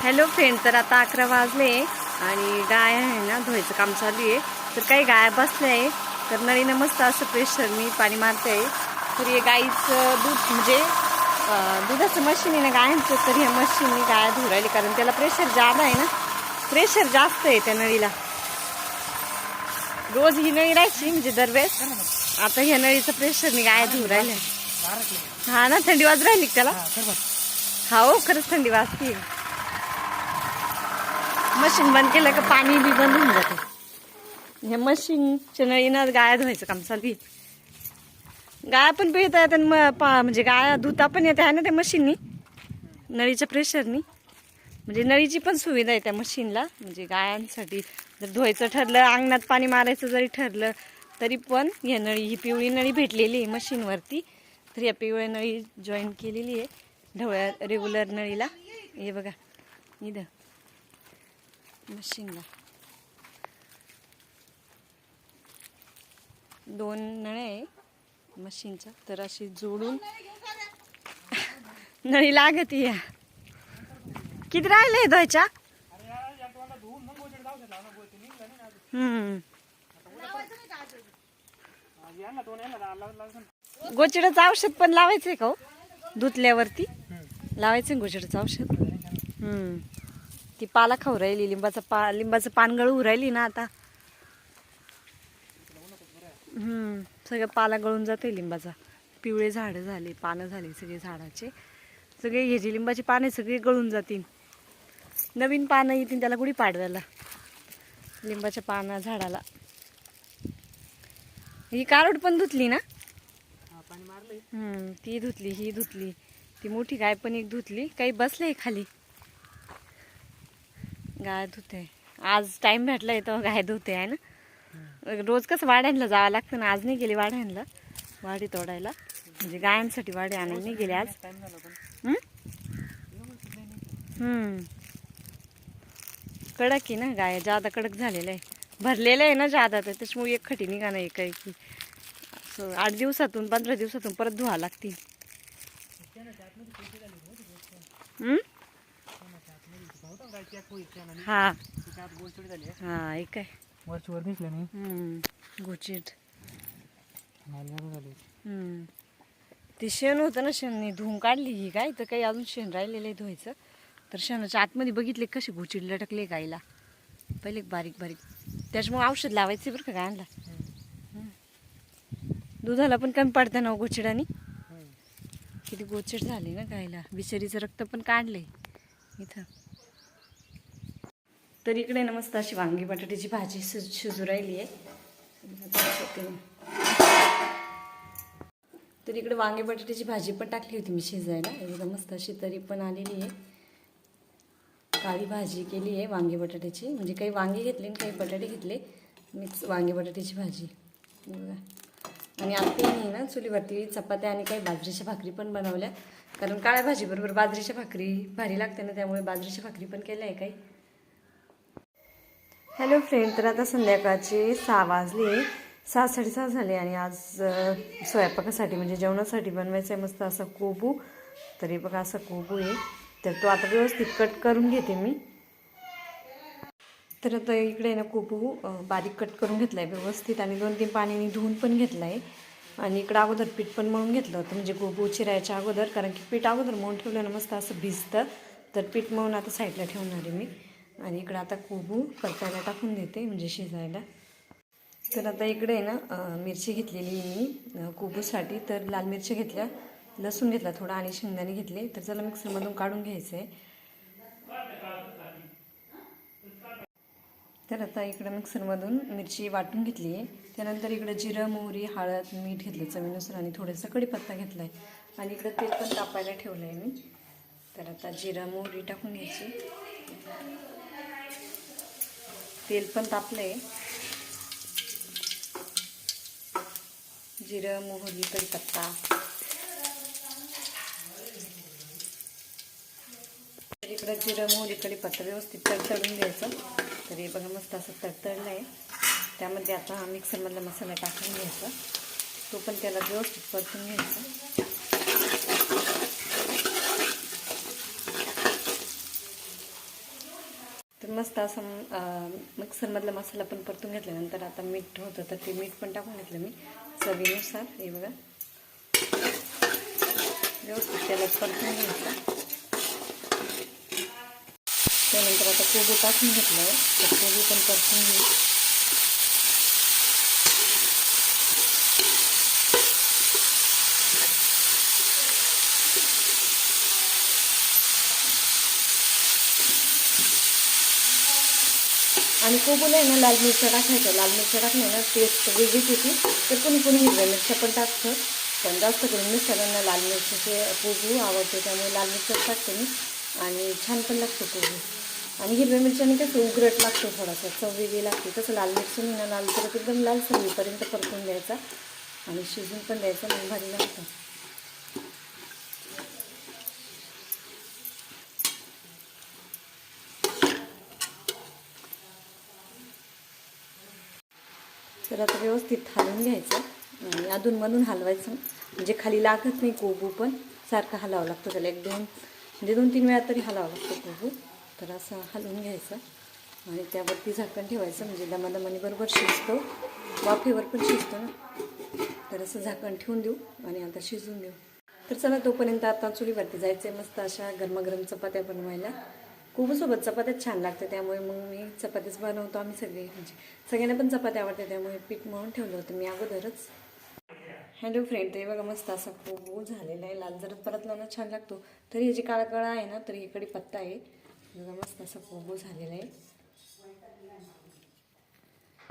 Hello friend, तर आता 11 वाजले आणि गाय आहे ना धुवायचं काम चालू आहे. तर काही गाय बसल्या आहे, तर नळीनं मस्त असं प्रेशरनी पाणी मारते आहे. तर हे गाईचं दूध म्हणजे दुधाचं मशीन आहे ना गायांचं, तर ह्या मशीनने गाय धुवू राहिली कारण त्याला प्रेशर जादा आहे ना, प्रेशर जास्त आहे त्या नळीला. रोज ही नळी राहायची म्हणजे दरवेळेस, आता ह्या नळीचं प्रेशरने गाय धुवू राहिल्या. हा ना, थंडी वाज राहिली त्याला. हा हो, खरंच थंडी वाजते. मशीन बंद केलं का पाणी बी बंद होऊन जाते. ह्या मशीनच्या नळीनं गाया धुवायचं काम चालू आहे. गाया पण पिळता येतात म्हणजे गाया धुता पण येते आहे ना त्या मशीननी, नळीच्या प्रेशरनी. म्हणजे नळीची पण सुविधा आहे त्या मशीनला. म्हणजे गायांसाठी जर धुवायचं ठरलं, अंगणात पाणी मारायचं जरी ठरलं तरी पण ह्या नळी, ही पिवळी नळी भेटलेली आहे मशीनवरती. तर या पिवळ्या नळी जॉईन केलेली आहे ढवळ्या रेग्युलर नळीला. हे बघा इथं मशीनला 2 नळ्या आहे मशीनच्या, तर अशी जोडून नळी लागती. या किती राहिले धुवायच्या? गोचिडाचं औषध पण लावायचंय का हो? धुतल्यावरती लावायचं गोचिडाचं औषध. ती पाला खाऊ राहिली, लिंबाचं पान गळू राहिली ना आता. सगळं पाला गळून जाते लिंबाचा. पिवळे झाडं झाले, पानं झाले सगळे झाडाचे. सगळे हे जे लिंबाचे पाने सगळे गळून जातील, नवीन पानं येतील त्याला गुढी पाडव्याला लिंबाच्या पाना झाडाला. ही कारवड पण धुतली ना, ती धुतली, ही धुतली, ती मोठी गाय पण एक धुतली. काही बसले खाली, गाय धुते. आज टाइम भेटलाय तर गाय धुते आहे ना. रोज कसं वाड्यांना जावं लागतं ना, आज नाही गेली वाड्यांना वाडी तोडायला, म्हणजे गायांसाठी वाडी आणायला नाही गेले आज. कडक आहे ना गाय, जादा कडक झालेलं आहे, भरलेलं आहे ना जादा, तर त्याच्यामुळे एक खटी निघा नाही काही की. 8 दिवसातून 15 दिवसातून परत धुवा लागतील. हा हा, एक आहे वरची दिसलं नाही. गोचिड ते शेण होतं ना, शेणने धुवून काढली ही गाय. तर काही अजून शेण राहिलेलं आहे धुवायचं. तर शेणाच्या आतमध्ये बघितले कसे गोचिड लटकले गायला, पहिले बारीक बारीक. त्याच्यामुळे औषध लावायचे बरं का गायला. दुधाला पण कमी पडतं ना गोचिडानी. किती गोचिड झाले ना गायला, बिचारीचं रक्त पण काढले इथं. तर इकडे ना मस्त अशी वांगी बटाट्याची भाजी शिजू राहिली आहे. तर इकडे वांगी बटाट्याची भाजी पण टाकली होती मी शिजायला, एकदम मस्त अशी तरी पण आलेली आहे. काळी भाजी केली आहे वांगी बटाट्याची, म्हणजे काही वांगी घेतले आणि काही बटाटे घेतले, मिक्स वांगी बटाट्याची भाजी बघा. आणि आत्याने ना चुलीवरती चपात्या आणि काही बाजरीच्या भाकरी पण बनवल्या, कारण काळ्या भाजीबरोबर बाजरीच्या भाकरी भारी लागते ना, त्यामुळे बाजरीच्या भाकरी पण केल्या आहे काही. हॅलो फ्रेंड, तर आता संध्याकाळचे 6 वाजले, 6 साडेसहा झाले. आणि आज स्वयंपाकासाठी म्हणजे जेवणासाठी बनवायचं आहे मस्त असा कोबू. तरी बघा असा कोबू आहे, तर तो आता व्यवस्थित कट करून घेते मी. तर आता इकडे ना कोबू बारीक कट करून घेतला आहे व्यवस्थित, आणि 2-3 पाण्याने धुवून पण घेतला आहे. आणि इकडं अगोदर पीठ पण मळून घेतलं होतं, म्हणजे कोबू चिरायच्या अगोदर, कारण की पीठ अगोदर मळून ठेवलं ना मस्त असं भिजतं. तर पीठ मळून आता साईडला ठेवणार आहे मी. आणि इकडं आता कोबू परतायला टाकून देते, म्हणजे शिजायला. तर आता इकडे ना मिरची घेतलेली मी कोबूसाठी. तर लाल मिरच्या घेतल्या, लसूण घेतला थोडा आणि शेंगदाणे घेतले. तर चला मिक्सरमधून काढून घ्यायचं आहे. तर आता इकडं मिक्सरमधून मिरची वाटून घेतली आहे. त्यानंतर इकडं जिरं, मोहरी, हळद, मीठ घेतलं चवीनुसार, आणि थोडंसं कढीपत्ता घेतला आहे. आणि इकडं तेल पण तापायला ठेवलं आहे मी. तर आता जिरं मोहरी टाकून घ्यायची. तेल पण तापलं आहे. जिरं, मोहरी, कढीपत्ता, इकडं जिरं, मोहरी, कढीपत्ता व्यवस्थित तडतडून घ्यायचं. तर हे बघा मस्त असं तडतडलं आहे. त्यामध्ये आता मिक्सरमधला मसाला टाकून घ्यायचा, तो पण त्याला व्यवस्थित परतून घ्यायचा. तर मस्त असं मिक्सरमधला मसाला पण परतून घेतल्यानंतर आता मीठ होतं तर ते मीठ पण टाकून घेतलं मी चवीनुसार. हे बघा व्यवस्थित त्याला परतून घ्यायचं. त्यानंतर आता कोबी टाकून घेतलं आहे तर कोबी पण परतून घेऊ. आणि कोबीला आहे ना लाल मिरच्या टाकायच्या. लाल मिरच्या टाकल्या ना टेस्ट वेगळीच होती. तर कोणी कोणी हिरव्या मिरच्या पण टाकतं, पण जास्त करून मिरच्यांना लाल मिरचीचे कोबी आवडते त्यामुळे लाल मिरच्याच टाकते मी. आणि छान पण लागतो कोबी. आणि हिरव्या मिरच्याने कसं उघरट लागतो, थोडासा चव वेगळी लागते. तसं लाल मिरच्याने ना लाल तर एकदम लाल सगळीपर्यंत परतून द्यायचा आणि शिजून पण द्यायचं, मग भारी लागतं. तर आता व्यवस्थित हलवून घ्यायचं आणि अधूनमधून हलवायचं, म्हणजे खाली लागत नाही कोबू, पण सारखं हलावं लागतं त्याला. 2-3 वेळा तरी हलावं लागतं कोबू. तर असं हलवून घ्यायचं आणि त्यावरती झाकण ठेवायचं, म्हणजे दमादमाने बरोबर शिजतो, वाफेवर पण शिजतो ना. तर असं झाकण ठेवून देऊ आणि आता शिजून देऊ. तर चला तोपर्यंत आता चुलीवरती जायचं आहे मस्त अशा गरमागरम चपात्या बनवायला. कोबूसोबत चपात्याच छान लागते, त्यामुळे मग मी चपातीच बनवतो. आम्ही सगळे म्हणजे सगळ्यांना पण चपात्या आवडते, त्यामुळे पीठ मळून ठेवलं होतं मी अगोदरच. हॅलो फ्रेंड, ते बघा मस्त असा कोबू झालेला आहे. लाल जरच परतला ना छान लागतो. तरी ह्याची काळा काळा आहे ना, तरी इकडे पत्ता आहे बघा. मस्त असा कोबू झालेला आहे.